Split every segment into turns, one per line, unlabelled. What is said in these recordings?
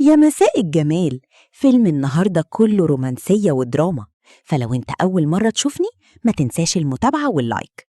يا مساء الجمال. فيلم النهاردة كله رومانسية ودراما، فلو انت أول مرة تشوفني ما تنساش المتابعة واللايك.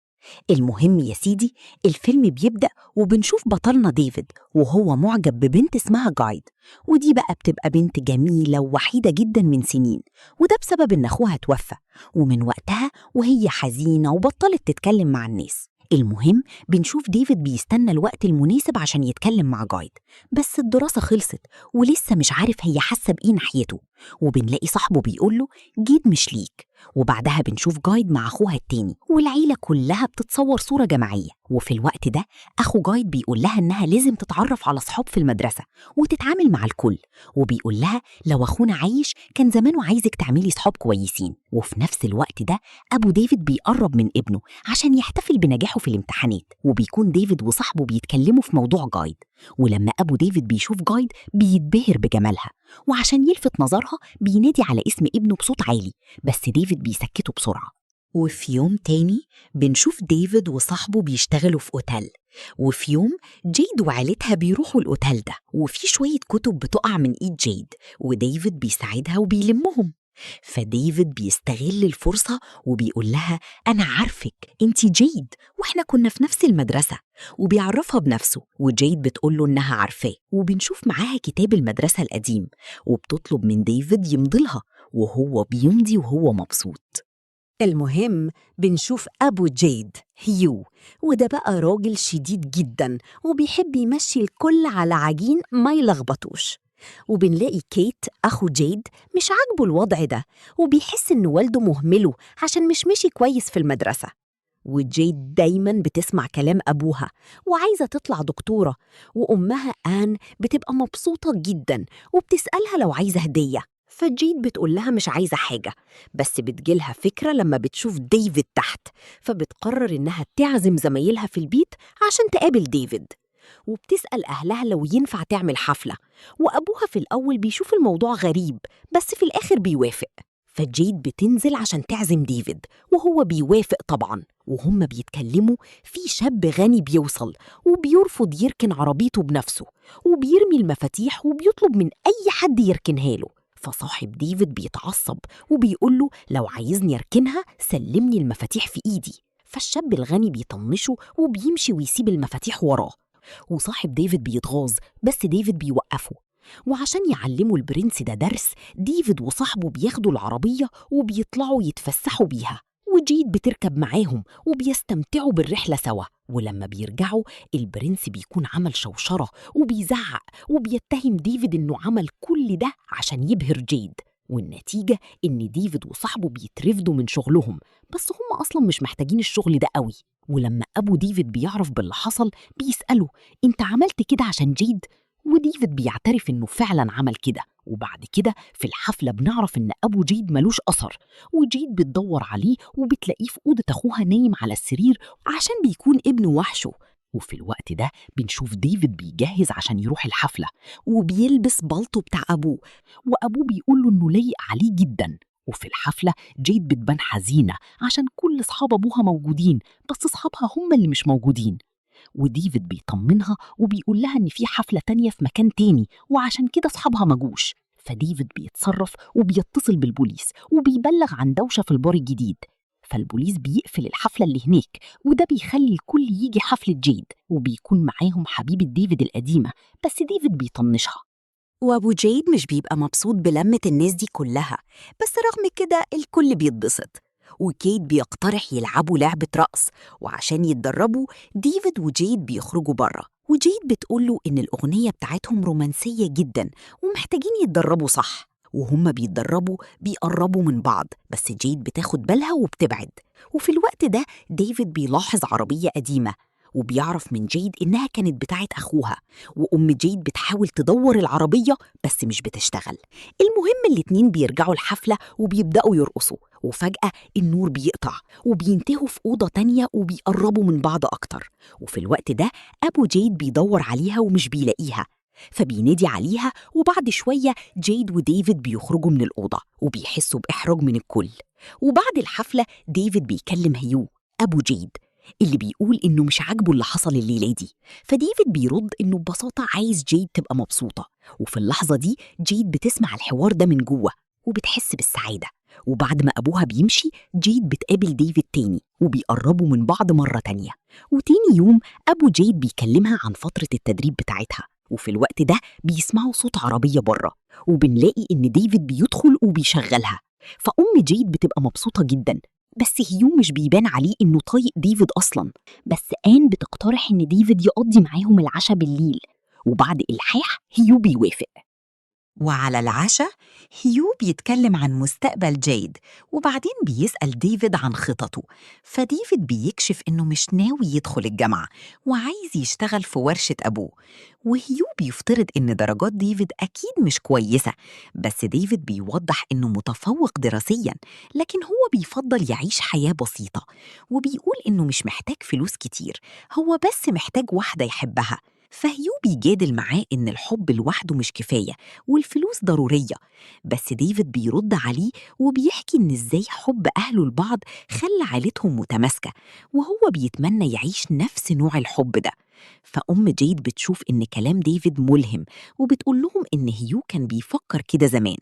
المهم يا سيدي، الفيلم بيبدأ وبنشوف بطلنا ديفيد وهو معجب ببنت اسمها جايد، ودي بقى بتبقى بنت جميلة ووحيدة جدا من سنين، وده بسبب ان اخوها توفى، ومن وقتها وهي حزينة وبطلت تتكلم مع الناس. المهم بنشوف ديفيد بيستنى الوقت المناسب عشان يتكلم مع جايد، بس الدراسة خلصت ولسه مش عارف هي حاسة بإيه ناحيته، وبنلاقي صاحبه بيقوله جيد مش ليك. وبعدها بنشوف جايد مع أخوها التاني والعيلة كلها بتتصور صورة جماعية، وفي الوقت ده أخو جايد بيقول لها إنها لازم تتعرف على صحاب في المدرسة وتتعامل مع الكل، وبيقول لها لو أخونا عايش كان زمانه عايزك تعملي صحاب كويسين. وفي نفس الوقت ده أبو ديفيد بيقرب من ابنه عشان يحتفل بنجاحه في الامتحانات، وبيكون ديفيد وصاحبه بيتكلموا في موضوع جايد، ولما أبو ديفيد بيشوف جايد بيتبهر بجمالها، وعشان يلفت نظرها بينادي على اسم ابنه بصوت عالي، بس ديفيد بيسكته بسرعة. وفي يوم تاني بنشوف ديفيد وصاحبه بيشتغلوا في أوتيل، وفي يوم جيد وعيلتها بيروحوا الأوتيل ده، وفي شوية كتب بتقع من إيد جيد وديفيد بيساعدها وبيلمهم. فديفيد بيستغل الفرصة وبيقول لها أنا عارفك أنتي جيد وإحنا كنا في نفس المدرسة، وبيعرفها بنفسه، وجيد بتقوله إنها عارفاه، وبنشوف معاها كتاب المدرسة القديم وبتطلب من ديفيد يمضلها، وهو بيمضي وهو مبسوط. المهم بنشوف أبو جيد هيو، وده بقى راجل شديد جدا وبيحب يمشي الكل على عجين ما يلخبطوش. وبنلاقي كيت أخو جيد مش عاجبه الوضع ده، وبيحس إن والده مهمله عشان مش مشي كويس في المدرسة، وجيد دايما بتسمع كلام أبوها وعايزة تطلع دكتورة، وأمها آن بتبقى مبسوطة جدا وبتسألها لو عايزة هدية، فجيد بتقول لها مش عايزة حاجة، بس بتجيلها فكرة لما بتشوف ديفيد تحت، فبتقرر إنها تعزم زمايلها في البيت عشان تقابل ديفيد، وبتسأل أهلها لو ينفع تعمل حفلة، وأبوها في الأول بيشوف الموضوع غريب بس في الآخر بيوافق، فجيد بتنزل عشان تعزم ديفيد وهو بيوافق طبعا. وهم بيتكلموا في شاب غني بيوصل وبيرفض يركن عربيته بنفسه، وبيرمي المفاتيح وبيطلب من أي حد يركنها له، فصاحب ديفيد بيتعصب وبيقوله لو عايزني أركنها سلمني المفاتيح في إيدي، فالشاب الغني بيطنشه وبيمشي ويسيب المفاتيح وراه، وصاحب ديفيد بيتغاظ بس ديفيد بيوقفه، وعشان يعلموا البرنس ده درس ديفيد وصاحبه بياخدوا العربية وبيطلعوا يتفسحوا بيها، وجيد بتركب معاهم وبيستمتعوا بالرحلة سوا. ولما بيرجعوا البرنس بيكون عمل شوشرة وبيزعق وبيتهم ديفيد إنه عمل كل ده عشان يبهر جيد، والنتيجة إن ديفيد وصاحبه بيترفدوا من شغلهم، بس هم أصلا مش محتاجين الشغل ده قوي. ولما أبو ديفيد بيعرف باللي حصل بيسأله أنت عملت كده عشان جيد؟ وديفيد بيعترف إنه فعلا عمل كده. وبعد كده في الحفلة بنعرف إن أبو جيد ملوش أثر، وجيد بتدور عليه وبتلاقيه في أوضة أخوها نايم على السرير عشان بيكون ابنه وحشه. وفي الوقت ده بنشوف ديفيد بيجهز عشان يروح الحفلة وبيلبس بالطو بتاع أبوه، وأبوه بيقوله إنه لايق عليه جدا. وفي الحفلة جيد بتبان حزينة عشان كل أصحاب أبوها موجودين بس أصحابها هم اللي مش موجودين، وديفيد بيطمنها وبيقول لها إن في حفلة تانية في مكان تاني وعشان كده أصحابها مجوش، فديفيد بيتصرف وبيتصل بالبوليس وبيبلغ عن دوشة في البار الجديد، فالبوليس بيقفل الحفلة اللي هناك، وده بيخلي الكل يجي حفلة جيد وبيكون معاهم حبيبة ديفيد القديمة، بس ديفيد بيطنشها، وأبو جيد مش بيبقى مبسوط بلمة الناس دي كلها، بس رغم كده الكل بيتبسط، وكيت بيقترح يلعبوا لعبة رقص، وعشان يتدربوا ديفيد وجيد بيخرجوا بره، وجيد بتقوله إن الأغنية بتاعتهم رومانسية جدا ومحتاجين يتدربوا صح، وهم بيتدربوا بيقربوا من بعض بس جيد بتاخد بالها وبتبعد. وفي الوقت ده ديفيد بيلاحظ عربية قديمة وبيعرف من جيد إنها كانت بتاعت أخوها، وأم جيد بتحاول تدور العربية بس مش بتشتغل. المهم الاتنين بيرجعوا الحفلة وبيبدأوا يرقصوا، وفجأة النور بيقطع وبينتهوا في أوضة تانية وبيقربوا من بعض أكتر، وفي الوقت ده أبو جيد بيدور عليها ومش بيلاقيها، فبينادي عليها، وبعد شوية جيد وديفيد بيخرجوا من الأوضة وبيحسوا بإحراج من الكل. وبعد الحفلة ديفيد بيكلم هيو أبو جيد اللي بيقول إنه مش عاجبه اللي حصل الليلة دي. فديفيد بيرد إنه ببساطة عايز جيد تبقى مبسوطة. وفي اللحظة دي جيد بتسمع الحوار ده من جوه وبتحس بالسعادة. وبعد ما أبوها بيمشي جيد بتقابل ديفيد تاني وبيقربوا من بعض مرة تانية. وتاني يوم أبو جيد بيكلمها عن فترة التدريب بتاعتها، وفي الوقت ده بيسمعوا صوت عربية بره، وبنلاقي إن ديفيد بيدخل وبيشغلها. فأم جيد بتبقى مبسوطة جدا، بس هيو مش بيبان عليه إنه طايق ديفيد أصلا. بس آن بتقترح إن ديفيد يقضي معاهم العشاء بالليل، وبعد إلحاح هيو بيوافق. وعلى العشاء هيو بيتكلم عن مستقبل جيد، وبعدين بيسأل ديفيد عن خططه. فديفيد بيكشف إنه مش ناوي يدخل الجامعة وعايز يشتغل في ورشة أبوه. وهيو بيفترض إن درجات ديفيد أكيد مش كويسة، بس ديفيد بيوضح إنه متفوق دراسياً، لكن هو بيفضل يعيش حياة بسيطة. وبيقول إنه مش محتاج فلوس كتير، هو بس محتاج واحدة يحبها. فهيو بيجادل معاه إن الحب لوحده مش كفاية والفلوس ضرورية. بس ديفيد بيرد عليه وبيحكي إن إزاي حب أهله لبعض خلى عيلتهم متماسكة، وهو بيتمنى يعيش نفس نوع الحب ده. فأم جيد بتشوف إن كلام ديفيد ملهم، وبتقول لهم إن هيو كان بيفكر كده زمان.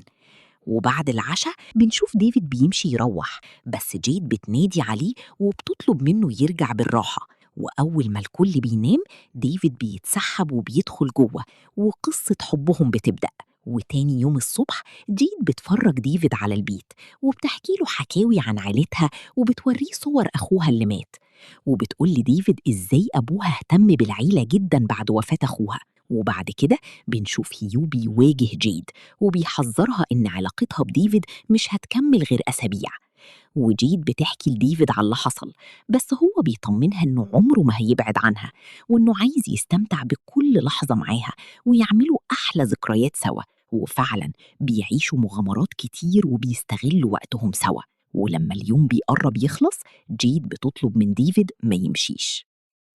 وبعد العشاء بنشوف ديفيد بيمشي يروح، بس جيد بتنادي عليه وبتطلب منه يرجع بالراحة. وأول ما الكل بينام ديفيد بيتسحب وبيدخل جوه، وقصة حبهم بتبدأ. وتاني يوم الصبح جيد بتفرج ديفيد على البيت وبتحكي له حكاوي عن عيلتها، وبتوريه صور أخوها اللي مات. وبتقول لديفيد إزاي أبوها اهتم بالعيلة جدا بعد وفاة أخوها. وبعد كده بنشوف هيو بيواجه جيد وبيحذرها إن علاقتها بديفيد مش هتكمل غير أسابيع. وجيد بتحكي لديفيد على اللي حصل، بس هو بيطمنها إنه عمره ما هيبعد عنها، وإنه عايز يستمتع بكل لحظة معاها ويعملوا أحلى ذكريات سوا. وفعلا بيعيشوا مغامرات كتير وبيستغلوا وقتهم سوا. ولما اليوم بيقرب يخلص جيد بتطلب من ديفيد ما يمشيش.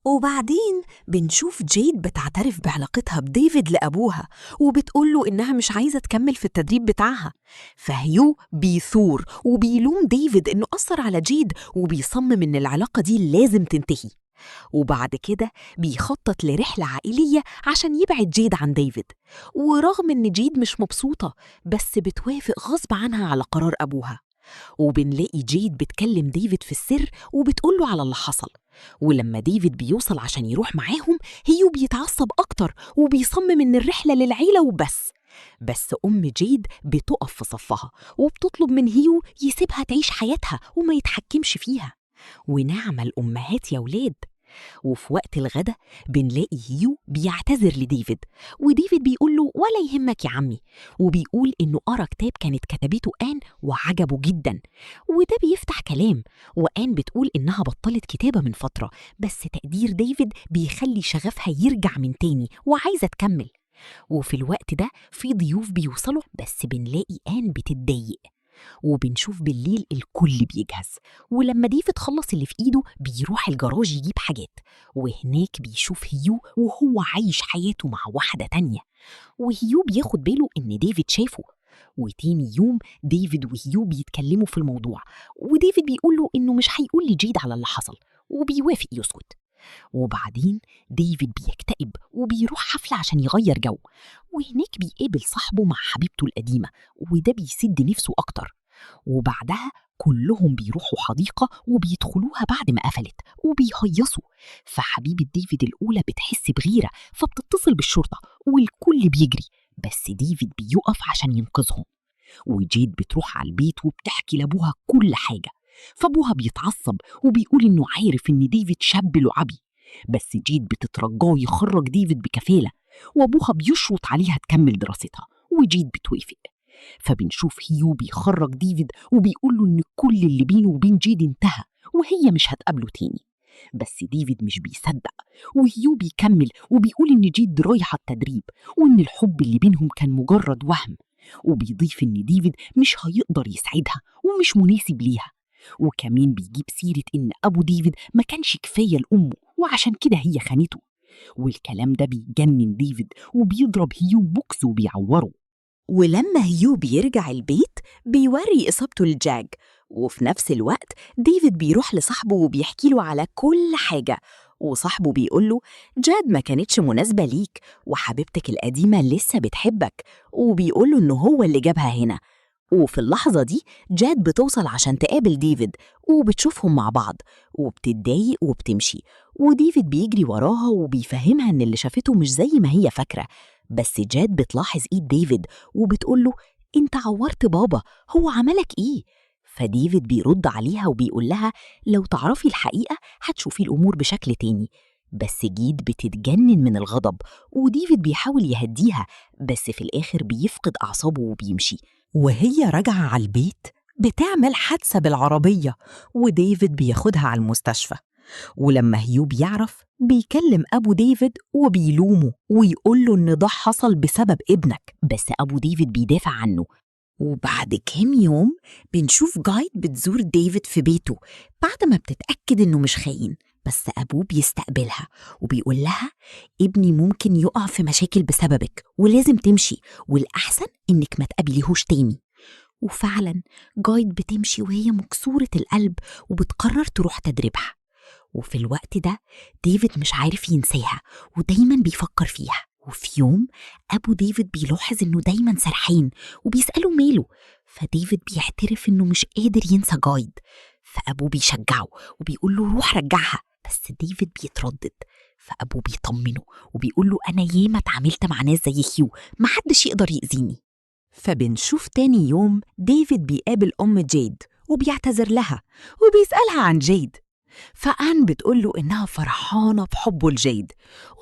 وبعدين بنشوف جيد بتعترف بعلاقتها بديفيد لأبوها، وبتقوله إنها مش عايزة تكمل في التدريب بتاعها. فهيو بيثور وبيلوم ديفيد إنه أثر على جيد، وبيصمم إن العلاقة دي لازم تنتهي. وبعد كده بيخطط لرحلة عائلية عشان يبعد جيد عن ديفيد. ورغم إن جيد مش مبسوطة، بس بتوافق غصب عنها على قرار أبوها. وبنلاقي جيد بتكلم ديفيد في السر وبتقوله على اللي حصل. ولما ديفيد بيوصل عشان يروح معاهم هيو بيتعصب أكتر وبيصمم إن الرحلة للعيلة وبس. بس أم جيد بتقف في صفها وبتطلب من هيو يسيبها تعيش حياتها وما يتحكمش فيها. ونعم الأمهات يا ولاد. وفي وقت الغدا بنلاقي هيو بيعتذر لديفيد، وديفيد بيقول له ولا يهمك يا عمي، وبيقول إنه قرأ كتاب كانت كتبته آن وعجبه جدا. وده بيفتح كلام، وآن بتقول إنها بطلت كتابة من فترة، بس تقدير ديفيد بيخلي شغفها يرجع من تاني وعايزة تكمل. وفي الوقت ده في ضيوف بيوصلوا، بس بنلاقي آن بتتضايق. وبنشوف بالليل الكل بيجهز، ولما ديفيد خلص اللي في ايده بيروح الجراج يجيب حاجات. وهناك بيشوف هيو وهو عايش حياته مع واحدة تانية، وهيو بياخد باله ان ديفيد شافه. وتاني يوم ديفيد وهيو بيتكلموا في الموضوع، وديفيد بيقول له انه مش هيقول لجيد على اللي حصل، وبيوافق يسكت. وبعدين ديفيد بيكتئب وبيروح حفلة عشان يغير جو، وهناك بيقابل صاحبه مع حبيبته القديمة، وده بيسد نفسه أكتر. وبعدها كلهم بيروحوا حديقة وبيدخلوها بعد ما قفلت وبيهيصوا. فحبيبة ديفيد الأولى بتحس بغيرة فبتتصل بالشرطة والكل بيجري، بس ديفيد بيقف عشان ينقذهم. وجيد بتروح على البيت وبتحكي لأبوها كل حاجة، فأبوها بيتعصب وبيقول إنه عارف إن ديفيد شاب لعبي، بس جيد بتترجاه يخرج ديفيد بكفالة، وأبوها بيشرط عليها تكمل دراستها وجيد بتوافق. فبنشوف هيو بيخرج ديفيد وبيقول له إن كل اللي بينه وبين جيد انتهى وهي مش هتقابله تاني. بس ديفيد مش بيصدق، وهيو بيكمل وبيقول إن جيد رايحة التدريب وإن الحب اللي بينهم كان مجرد وهم، وبيضيف إن ديفيد مش هيقدر يسعدها ومش مناسب ليها. وكمان بيجيب سيرة إن أبو ديفيد ما كانش كفاية لأمه وعشان كده هي خانته. والكلام ده بيجنن ديفيد وبيضرب هيو بوكس وبيعوره. ولما هيو بيرجع البيت بيوري إصابته لجاك، وفي نفس الوقت ديفيد بيروح لصاحبه وبيحكي له على كل حاجة، وصاحبه بيقوله جاد ما كانتش مناسبة ليك وحبيبتك القديمة لسه بتحبك، وبيقوله إنه هو اللي جابها هنا. وفي اللحظة دي جاد بتوصل عشان تقابل ديفيد وبتشوفهم مع بعض وبتتضايق وبتمشي، وديفيد بيجري وراها وبيفهمها إن اللي شافته مش زي ما هي فاكرة. بس جاد بتلاحظ إيد ديفيد وبتقوله أنت عورت بابا، هو عملك إيه؟ فديفيد بيرد عليها وبيقول لها لو تعرفي الحقيقة هتشوفي الأمور بشكل تاني. بس جيد بتتجنن من الغضب وديفيد بيحاول يهديها، بس في الآخر بيفقد أعصابه وبيمشي. وهي راجعة على البيت بتعمل حادثة بالعربية وديفيد بياخدها على المستشفى. ولما هيو بيعرف بيكلم أبو ديفيد وبيلومه ويقوله إن ده حصل بسبب ابنك، بس أبو ديفيد بيدافع عنه. وبعد كام يوم بنشوف جايد بتزور ديفيد في بيته بعد ما بتتأكد إنه مش خاين، بس أبوه بيستقبلها وبيقول لها ابني ممكن يقع في مشاكل بسببك ولازم تمشي، والأحسن إنك ما تقابليهوش تاني. وفعلا جايد بتمشي وهي مكسورة القلب وبتقرر تروح تدريبها. وفي الوقت ده ديفيد مش عارف ينساها ودايما بيفكر فيها. وفي يوم أبو ديفيد بيلاحظ إنه دايما سرحان وبيسأله ماله، فديفيد بيعترف إنه مش قادر ينسى جايد. فأبوه بيشجعه وبيقول له روح رجعها، بس ديفيد بيتردد. فأبوه بيطمنه وبيقول له أنا ياما اتعاملت مع ناس زي هيو، محدش يقدر يأذيني. فبنشوف تاني يوم ديفيد بيقابل أم جيد وبيعتذر لها وبيسألها عن جيد، فآن بتقوله إنها فرحانة بحبه لجيد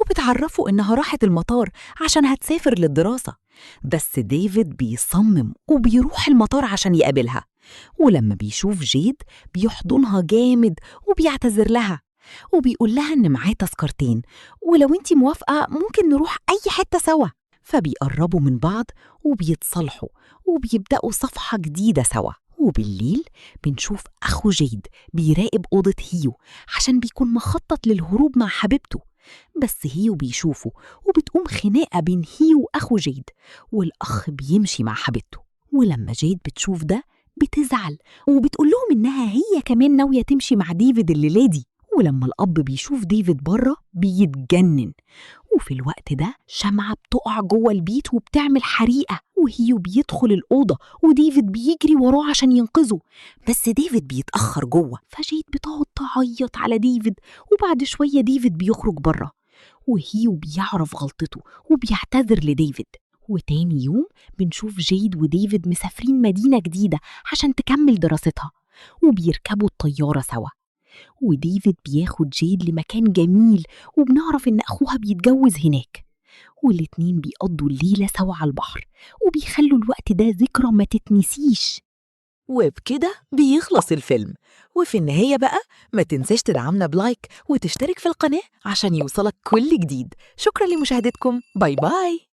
وبتعرفه إنها راحت المطار عشان هتسافر للدراسة. بس ديفيد بيصمم وبيروح المطار عشان يقابلها، ولما بيشوف جيد بيحضنها جامد وبيعتذر لها وبيقول لها إن معاه تذكرتين ولو انتي موافقة ممكن نروح أي حتة سوا. فبيقربوا من بعض وبيتصالحوا وبيبدأوا صفحة جديدة سوا. وبالليل بنشوف أخو جيد بيراقب أوضة هيو عشان بيكون مخطط للهروب مع حبيبته، بس هيو بيشوفه وبتقوم خناقة بين هيو وأخو جيد والأخ بيمشي مع حبيبته. ولما جيد بتشوف ده بتزعل وبتقول لهم إنها هي كمان ناوية تمشي مع ديفيد الليلة دي. ولما الأب بيشوف ديفيد بره بيتجنن. وفي الوقت ده شمعة بتقع جوه البيت وبتعمل حريقة وهيو بيدخل الأوضة وديفيد بيجري وراه عشان ينقذه، بس ديفيد بيتأخر جوه. فجيد بتقعد تعيط على ديفيد وبعد شوية ديفيد بيخرج بره وهيو بيعرف غلطته وبيعتذر لديفيد. وتاني يوم بنشوف جيد وديفيد مسافرين مدينة جديدة عشان تكمل دراستها وبيركبوا الطيارة سوا. وديفيد بياخد جيد لمكان جميل وبنعرف إن أخوها بيتجوز هناك، والاتنين بيقضوا الليلة سوا على البحر وبيخلوا الوقت ده ذكرى ما تتنسيش.
وبكده بيخلص الفيلم، وفي النهاية بقى ما تنساش تدعمنا بلايك وتشترك في القناة عشان يوصلك كل جديد. شكرا لمشاهدتكم، باي باي.